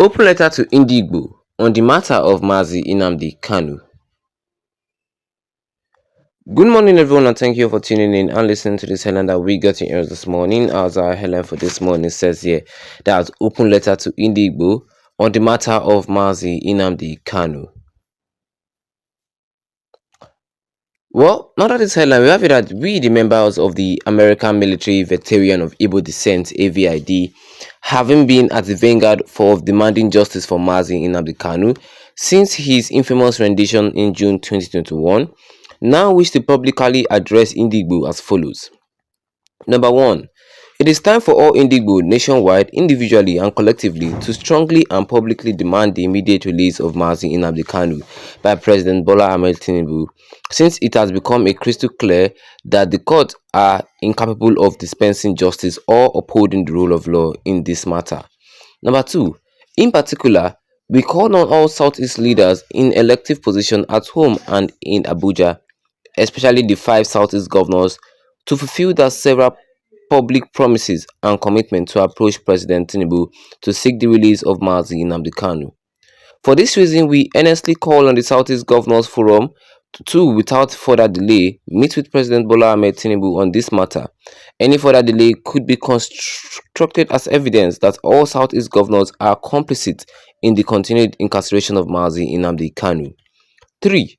Open letter to Ndigbo on the matter of Mazi Nnamdi Kanu. Good morning, everyone, and thank you for tuning in and listening to this headline that we got in here this morning. As our headline for this morning says here that open letter to Ndigbo on the matter of Mazi Nnamdi Kanu. Well, now that this headline, we have it that we, the members of the American Military Veteran of Igbo Descent (AVID), having been at the vanguard for demanding justice for Mazi Nnamdi Kanu since his infamous rendition in June 2021, now wish to publicly address Ndigbo as follows. Number 1. It is time for all Ndigbo nationwide, individually and collectively, to strongly and publicly demand the immediate release of Mazi Nnamdi Kanu by President Bola Ahmed Tinubu, since it has become a crystal clear that the courts are incapable of dispensing justice or upholding the rule of law in this matter. Number 2. In particular, we call on all Southeast leaders in elective position at home and in Abuja, especially the 5 Southeast governors, to fulfill their several public promises and commitment to approach President Tinubu to seek the release of Mazi Nnamdi Kanu. For this reason, we earnestly call on the Southeast Governors Forum to, without further delay, meet with President Bola Ahmed Tinubu on this matter. Any further delay could be construed as evidence that all Southeast governors are complicit in the continued incarceration of Mazi Nnamdi Kanu. 3.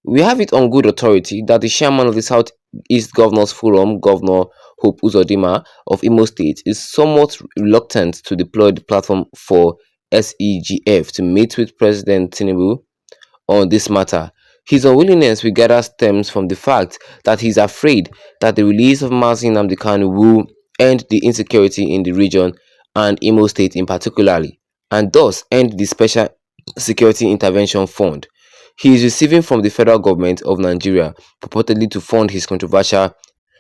We have it on good authority that the chairman of the Southeast Governors Forum, Governor Hope Uzodinma of Imo State, is somewhat reluctant to deploy the platform for SEGF to meet with President Tinubu on this matter. His unwillingness we gather stems from the fact that he is afraid that the release of Mazi Nnamdi Kanu will end the insecurity in the region and Imo State in particularly, and thus end the Special Security Intervention Fund he is receiving from the federal government of Nigeria, purportedly to fund his controversial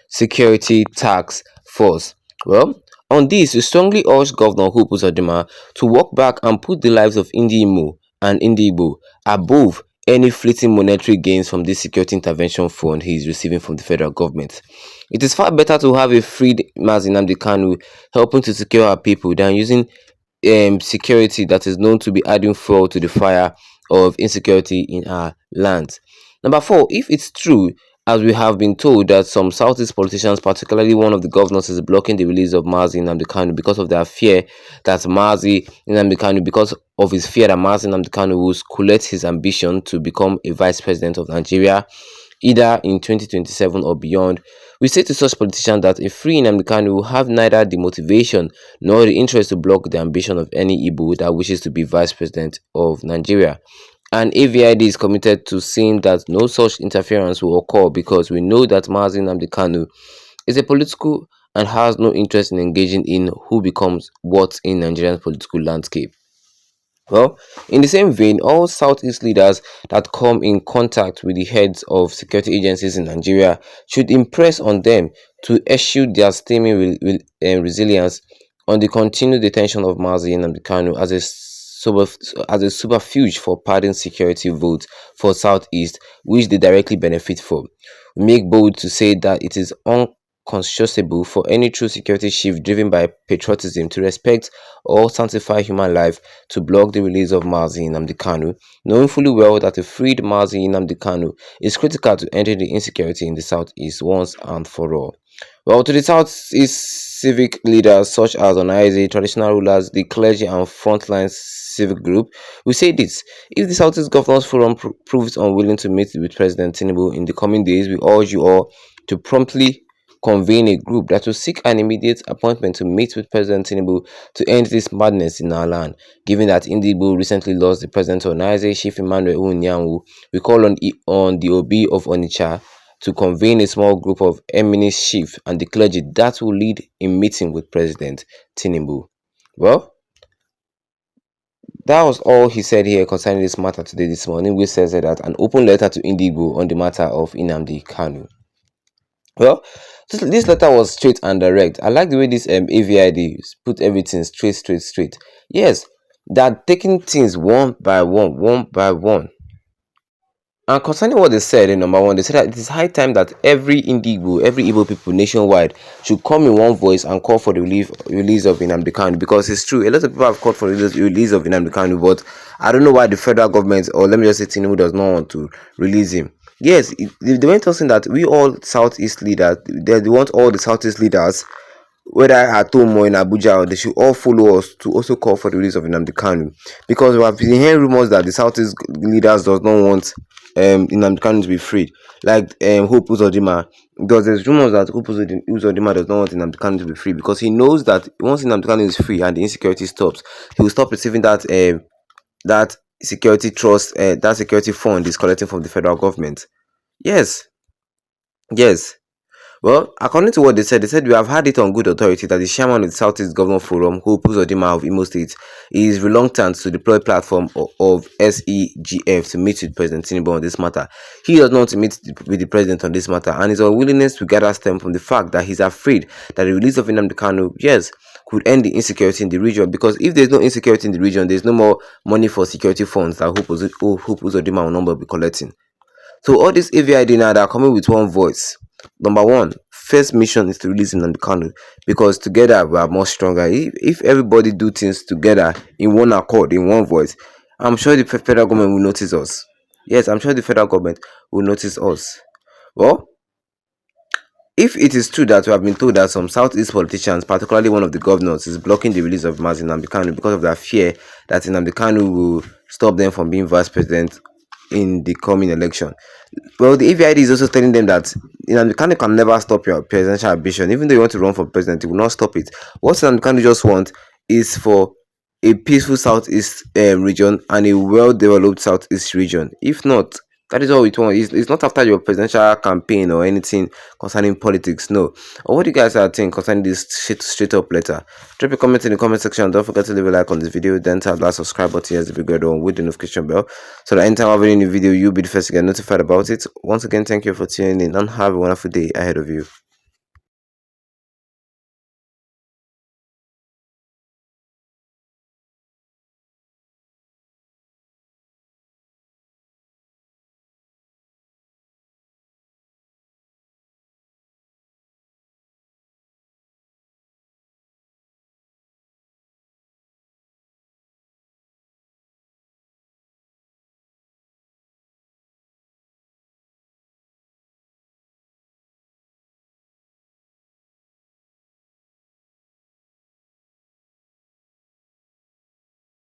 security task force. Well, on this, we strongly urge Governor Hope Uzodinma to walk back and put the lives of Ndimo and Ndigbo above any fleeting monetary gains from this security intervention fund he is receiving from the federal government. It is far better to have a freed Mazi Nnamdi Kanu helping to secure our people than using security that is known to be adding fuel to the fire of insecurity in our lands. Number 4, if it's true, as we have been told, that some Southeast politicians, particularly one of the governors, is blocking the release of Mazi Nnamdi Kanu because of his fear that Mazi Nnamdi Kanu will skullet his ambition to become a vice president of Nigeria, either in 2027 or beyond. We say to such politicians that a free Nnamdi Kanu will have neither the motivation nor the interest to block the ambition of any Igbo that wishes to be vice president of Nigeria. And AVID is committed to seeing that no such interference will occur, because we know that Mazi Nnamdi Kanu is a political and has no interest in engaging in who becomes what in Nigerian political landscape. Well, in the same vein, all Southeast leaders that come in contact with the heads of security agencies in Nigeria should impress on them to eschew their steaming resilience on the continued detention of Mazi Nnamdi Kanu as a subterfuge for pardon security votes for Southeast, which they directly benefit from. We make bold to say that it is unconscionable for any true security chief driven by patriotism to respect or sanctify human life to block the release of Mazi Nnamdi Kanu, knowing fully well that a freed Mazi Nnamdi Kanu is critical to ending the insecurity in the Southeast once and for all. Well, to the Southeast civic leaders such as Onaize, traditional rulers, the clergy and frontline civic group, we say this: if the Southeast Governors Forum proves unwilling to meet with President Tinubu in the coming days, we urge you all to promptly convene a group that will seek an immediate appointment to meet with President Tinubu to end this madness in our land. Given that Ndigbo recently lost the president of Nigeria, Chief Emmanuel Unyanwu, we call on the Obi of Onitsha to convene a small group of eminent chiefs and the clergy that will lead a meeting with President Tinubu. Well, that was all he said here concerning this matter today this morning, which says that an open letter to Ndigbo on the matter of Nnamdi Kanu. Well, this letter was straight and direct. I like the way this AVID put everything straight. Yes, they're taking things one by one. And concerning what they said, number one, they said that it is high time that every Ndigbo, every Igbo people nationwide should come in one voice and call for the release of Nnamdi Kanu, because it's true. A lot of people have called for the release of Nnamdi Kanu, but I don't know why the federal government, or let me just say Tinubu, does not want to release him. Yes, they went on saying that we all Southeast leaders, they want all the Southeast leaders, whether at home or in Abuja, they should all follow us to also call for the release of Nnamdi Kanu, because we have been hearing rumors that the Southeast leaders does not want Nnamdi Kanu to be freed. Like Hope Uzodinma, because there's rumors that Hope Uzodinma does not want Nnamdi Kanu to be free, because he knows that once Nnamdi Kanu is free and the insecurity stops, he will stop receiving that security trust, that security fund is collecting from the federal government. Yes, yes. Well, according to what they said we have had it on good authority that the chairman of the Southeast Governor Forum, Hope Uzodinma of Imo State, is reluctant to deploy platform of SEGF to meet with President Tinubu on this matter. He does not want to meet with the president on this matter, and his unwillingness to gather stem from the fact that he's afraid that the release of Nnamdi Kanu, yes, could end the insecurity in the region. Because if there's no insecurity in the region, there's no more money for security funds that Hope Uzodinma will not be collecting. So all these AVID now, they are coming with one voice. Number one, first mission is to release Nnamdi Kanu, because together we are more stronger. If everybody do things together in one accord, in one voice, I'm sure the federal government will notice us. Yes, I'm sure the federal government will notice us. Well, if it is true that we have been told that some Southeast politicians, particularly one of the governors, is blocking the release of Mazi Nnamdi Kanu because of their fear that Nnamdi Kanu will stop them from being vice president in the coming election. Well, the AVID is also telling them that Nnamdi Kanu can never stop your presidential ambition. Even though you want to run for president, it will not stop it. What Nnamdi Kanu just wants is for a peaceful Southeast region and a well-developed Southeast region. If not, that is all we want. It's not after your presidential campaign or anything concerning politics. No. Or what do you guys are think concerning this straight up letter? Drop a comment in the comment section. Don't forget to leave a like on this video. Then tap that subscribe button as the big red one with the notification bell, so that anytime I have any new video, you'll be the first to get notified about it. Once again, thank you for tuning in and have a wonderful day ahead of you.